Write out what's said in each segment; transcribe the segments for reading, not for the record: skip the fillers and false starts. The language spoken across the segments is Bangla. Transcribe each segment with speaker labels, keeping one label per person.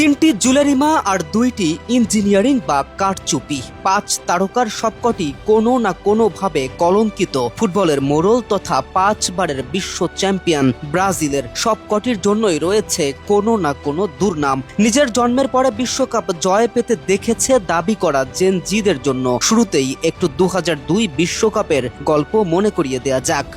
Speaker 1: তিনটি জুয়েলারিমা আর দুইটি ইঞ্জিনিয়ারিং বা কারচুপি। 5 তারকার সবকটি কোনো না কোনোভাবে কলঙ্কিত। ফুটবলের মোড়ল তথা 5 বারের বিশ্ব চ্যাম্পিয়ন ব্রাজিলের সবকটির জন্যই রয়েছে কোনো না কোনো দুর্নাম। নিজের জন্মের পরে বিশ্বকাপ জয় পেতে দেখেছে দাবি করা জেন জিদের জন্য শুরুতেই একটু 2002 বিশ্বকাপের গল্প মনে করিয়ে দেয়া যাক।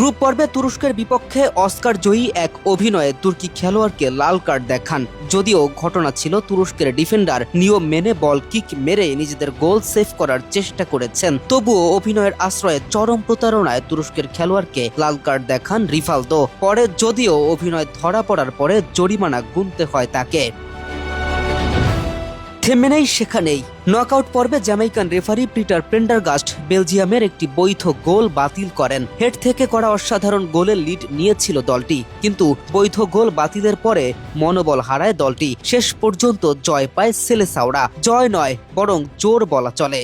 Speaker 1: গ্রুপ পর্বে তুরস্কের বিপক্ষে অস্কার জয়ী এক অভিনয়ে তুর্কি খেলোয়াড়কে লাল কার্ড দেখান। যদিও ঘটনা ছিল তুরস্কের ডিফেন্ডার নিয়ম মেনে বল কিক মেরে নিজেদের গোল সেভ করার চেষ্টা করেছেন, তবুও অভিনয়ের আশ্রয়ে চরম প্রতারণায় তুরস্কের খেলোয়াড়কে লাল কার্ড দেখান রিভালদো। পরে যদিও অভিনয় ধরা পড়ার পরে জরিমানা গুনতে হয় তাকে। থেমে নেই সেখানেই। নকআউট পর্বে জ্যামাইকান রেফারি পিটার প্রেন্ডারগাস্ট বেলজিয়ামের একটি বৈধ গোল বাতিল করেন। হেড থেকে করা অসাধারণ গোলের লিড নিয়েছিল দলটি, কিন্তু বৈধ গোল বাতিলের পরে মনোবল হারায় দলটি। শেষ পর্যন্ত জয় পায় সেলেসাওরা। জয় নয়, বরং জোর বলা চলে।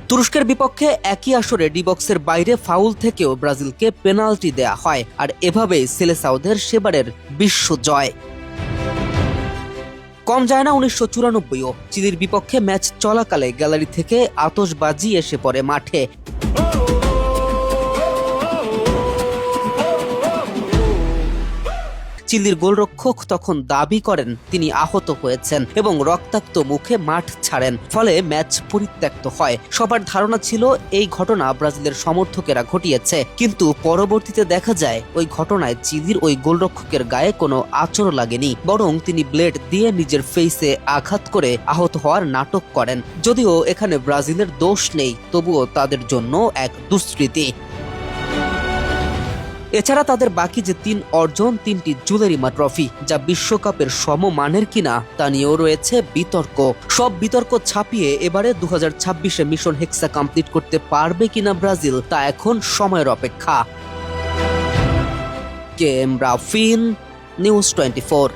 Speaker 1: তুরস্কের বিপক্ষে একই আসরে ডি বক্সের বাইরে ফাউল থেকেও ব্রাজিলকে পেনাল্টি দেয়া হয়, আর এভাবেই সেলেসাওদের সেবারের বিশ্ব জয়। কম যায় না 1994ও চিলির বিপক্ষে ম্যাচ চলাকালে গ্যালারি থেকে আতশবাজি এসে পড়ে মাঠে। চিলির গোলরক্ষক তখন দাবি করেন তিনি আহত হয়েছেন এবং রক্তাক্ত মুখে মাঠ ছাড়েন, ফলে ম্যাচ পরিত্যক্ত হয়। সবার ধারণা ছিল এই ঘটনা ব্রাজিলের সমর্থকেরা ঘটিয়েছে, কিন্তু পরবর্তীতে দেখা যায় ওই ঘটনায় চিলির ওই গোলরক্ষকের গায়ে কোনো আঁচড় লাগেনি, বরং তিনি ব্লেড দিয়ে নিজের ফেসে আঘাত করে আহত হওয়ার নাটক করেন। যদিও এখানে ব্রাজিলের দোষ নেই, তবুও তাদের জন্য এক দুষ্কৃতি। এছাড়া তাদের বাকি যে 3 অর্জন, 3টি জুয়েলারিমা ট্রফি, যা বিশ্বকাপের সমমানের কিনা তা নিয়েও রয়েছে বিতর্ক। সব বিতর্ক ছাপিয়ে এবারে 2026-এ মিশন হেক্সা কমপ্লিট করতে পারবে কিনা ব্রাজিল, তা এখন সময়ের অপেক্ষা। K M Rafin, news 24।